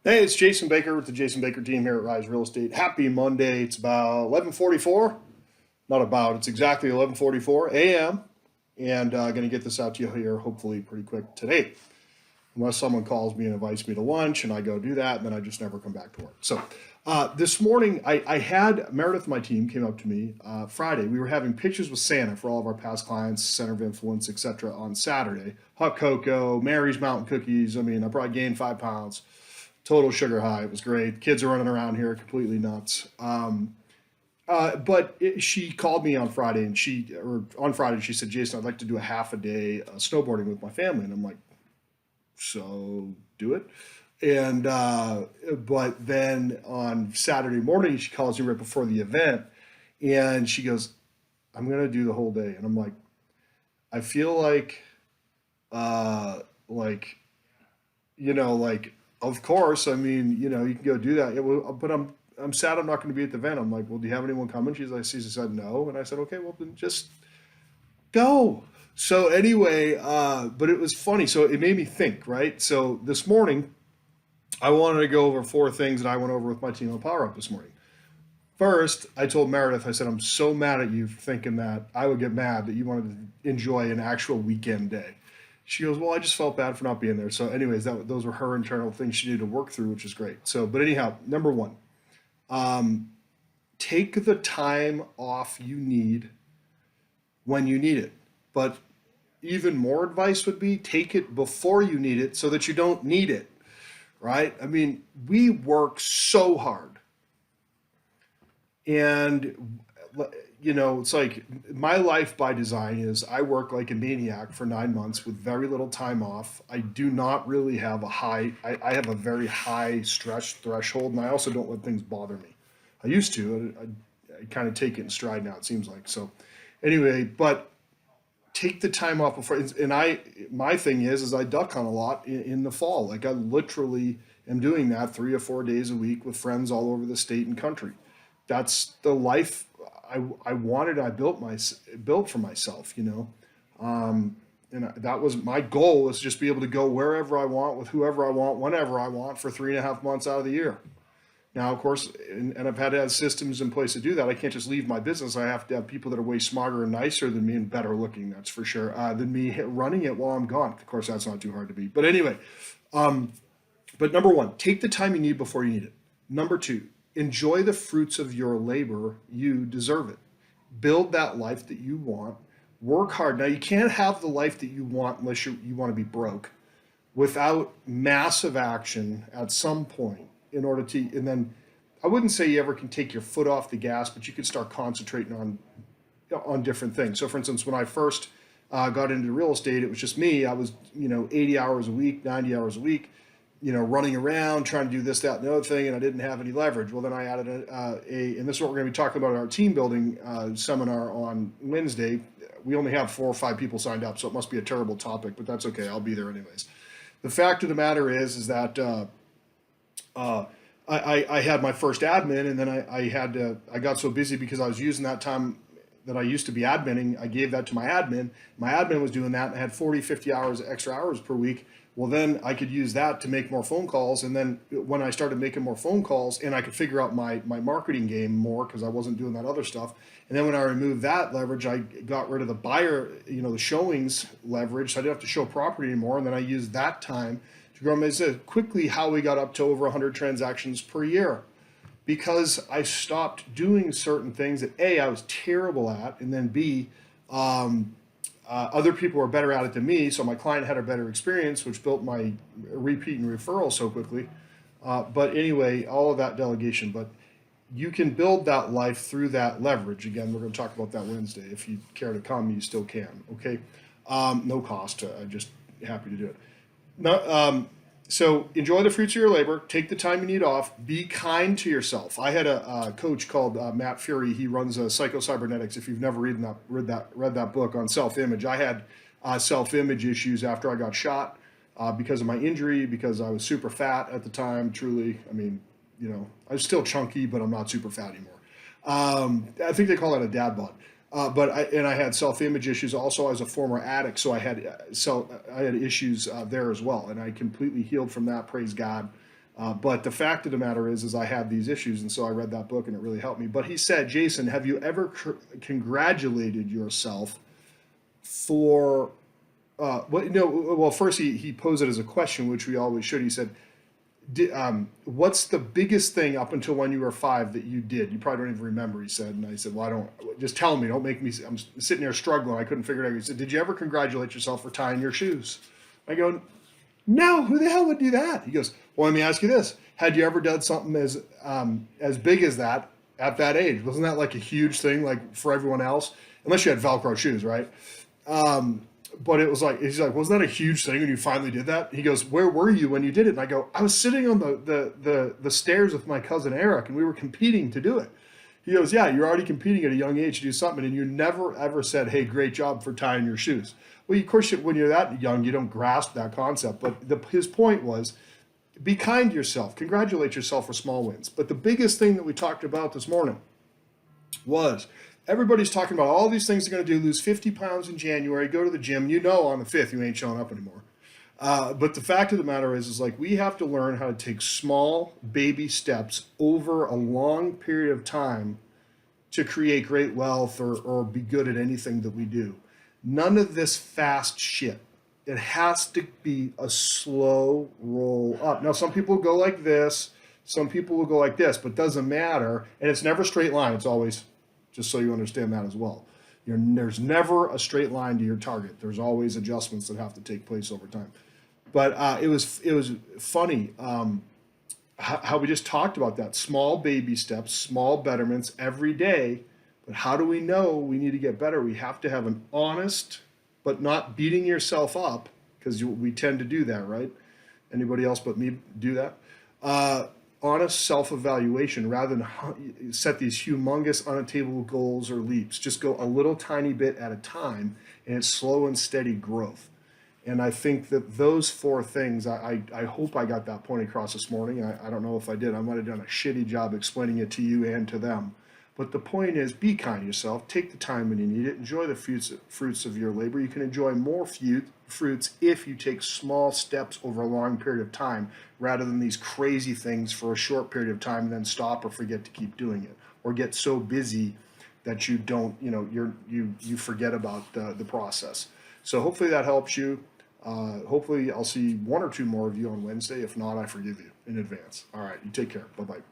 Hey, it's Jason Baker with the Jason Baker team here at Rise Real Estate. Happy Monday. It's about 11:44. Not about, it's exactly 11:44 a.m. And going to get this out to you here hopefully pretty quick today. Unless someone calls me and invites me to lunch and I go do that, and then I just never come back to work. So this morning, I had Meredith, my team, came up to me Friday. We were having pictures with Santa for all of our past clients, Center of Influence, etc. on Saturday. Hot cocoa, Mary's Mountain Cookies. I mean, I probably gained 5 pounds. Total sugar high. It was great. Kids are running around here completely nuts. She called me on Friday she said, Jason, I'd like to do a half a day snowboarding with my family. And I'm like, so do it. And but then on Saturday morning, she calls me right before the event, and she goes, "I'm gonna do the whole day." And I'm like, I feel like of course, I mean, you can go do that. Yeah, well, but I'm sad I'm not going to be at the event. I'm like, well, do you have anyone coming? She said no, and I said, okay, well then just go. So anyway, but it was funny. So it made me think, right? So this morning, I wanted to go over 4 things that I went over with my team on Power Up this morning. First, I told Meredith, I said, I'm so mad at you for thinking that I would get mad that you wanted to enjoy an actual weekend day. She goes, well, I just felt bad for not being there. So anyways, those were her internal things she needed to work through, which is great. So, but anyhow, number one, take the time off you need when you need it. But even more advice would be take it before you need it so that you don't need it, right? I mean, we work so hard. And, it's like my life by design is I work like a maniac for 9 months with very little time off. I do not really have I have a very high stress threshold, and I also don't let things bother me. I used to. I kind of take it in stride now, it seems like. So, anyway, but take the time off before. And my thing is I duck hunt a lot in the fall. Like I literally am doing that 3 or 4 days a week with friends all over the state and country. That's the life I wanted. I built for myself. And that was my goal, was just be able to go wherever I want with whoever I want, whenever I want, for 3.5 months out of the year. Now, of course, and I've had to have systems in place to do that. I can't just leave my business. I have to have people that are way smarter and nicer than me and better looking, that's for sure, than me running it while I'm gone. Of course, that's not too hard to be. But anyway, but number one, take the time you need before you need it. Number two, enjoy the fruits of your labor. You deserve it. Build that life that you want. Work hard. Now, you can't have the life that you want unless you want to be broke without massive action at some point in order to, and then I wouldn't say you ever can take your foot off the gas, but you could start concentrating on different things. So for instance, when I first got into real estate, it was just me. I was, 80 hours a week, 90 hours a week, running around trying to do this, that, and the other thing, and I didn't have any leverage. Well, then I added and this is what we're going to be talking about at our team building seminar on Wednesday. We only have 4 or 5 people signed up, so it must be a terrible topic, but that's okay. I'll be there anyways. The fact of the matter is that I had my first admin, and then I got so busy because I was using that time that I used to be adminning. I gave that to my admin. My admin was doing that, and I had 40, 50 hours, extra hours per week. Well, then I could use that to make more phone calls. And then when I started making more phone calls, and I could figure out my marketing game more because I wasn't doing that other stuff. And then when I removed that leverage, I got rid of the buyer, the showings leverage. So I didn't have to show property anymore. And then I used that time to grow. I said quickly how we got up to over 100 transactions per year, because I stopped doing certain things that A, I was terrible at, and then B, other people were better at it than me, so my client had a better experience, which built my repeat and referral so quickly. But anyway, all of that delegation. But you can build that life through that leverage. Again, we're going to talk about that Wednesday. If you care to come, you still can. Okay, no cost. I'm just happy to do it. No, so enjoy the fruits of your labor. Take the time you need off. Be kind to yourself. I had a coach called Matt Fury. He runs Psycho-Cybernetics. If you've never read that book on self-image, I had self-image issues after I got shot because of my injury, because I was super fat at the time. Truly, I mean, I was still chunky, but I'm not super fat anymore. I think they call it a dad bod. But I had self-image issues also as a former addict, so I had issues there as well, and I completely healed from that. Praise God. But the fact of the matter is I had these issues, and so I read that book, and it really helped me. But he said, Jason, have you ever congratulated yourself for well, no, well, first he posed it as a question, which we always should. He said, "What's the biggest thing up until when you were 5 that you did? You probably don't even remember." He said, and I said, "Well, I don't. Just tell me. Don't make me. I'm sitting there struggling. I couldn't figure it out." He said, "Did you ever congratulate yourself for tying your shoes?" I go, "No. Who the hell would do that?" He goes, "Well, let me ask you this: had you ever done something as big as that at that age? Wasn't that like a huge thing, like for everyone else? Unless you had Velcro shoes, right?" But it was like, he's like, "Wasn't that a huge thing when you finally did that?" He goes, "Where were you when you did it?" And I go, "I was sitting on the stairs with my cousin Eric, and we were competing to do it." He goes, "Yeah, you're already competing at a young age to do something, and you never ever said, 'Hey, great job for tying your shoes.'" Well, of course, when you're that young, you don't grasp that concept. But his point was, be kind to yourself, congratulate yourself for small wins. But the biggest thing that we talked about this morning was, everybody's talking about all these things they're going to do: lose 50 pounds in January, go to the gym. You know, on the 5th, you ain't showing up anymore. But the fact of the matter is like, we have to learn how to take small baby steps over a long period of time to create great wealth, or be good at anything that we do. None of this fast shit. It has to be a slow roll up. Now, some people go like this, some people will go like this, but it doesn't matter. And it's never a straight line. It's always, just so you understand that as well. There's never a straight line to your target. There's always adjustments that have to take place over time. But it was funny how we just talked about that: small baby steps, small betterments every day. But how do we know we need to get better? We have to have an honest, but not beating yourself up, because we tend to do that, right? Anybody else but me do that? Honest self-evaluation, rather than set these humongous, unattainable goals or leaps. Just go a little tiny bit at a time, and it's slow and steady growth. And I think that those 4 things, I hope I got that point across this morning. I don't know if I did. I might have done a shitty job explaining it to you and to them. But the point is, be kind to yourself. Take the time when you need it. Enjoy the fruits of your labor. You can enjoy more fruits if you take small steps over a long period of time, rather than these crazy things for a short period of time and then stop or forget to keep doing it, or get so busy that you don't, you forget about the process. So hopefully that helps you. Hopefully I'll see 1 or 2 more of you on Wednesday. If not, I forgive you in advance. All right, you take care. Bye-bye.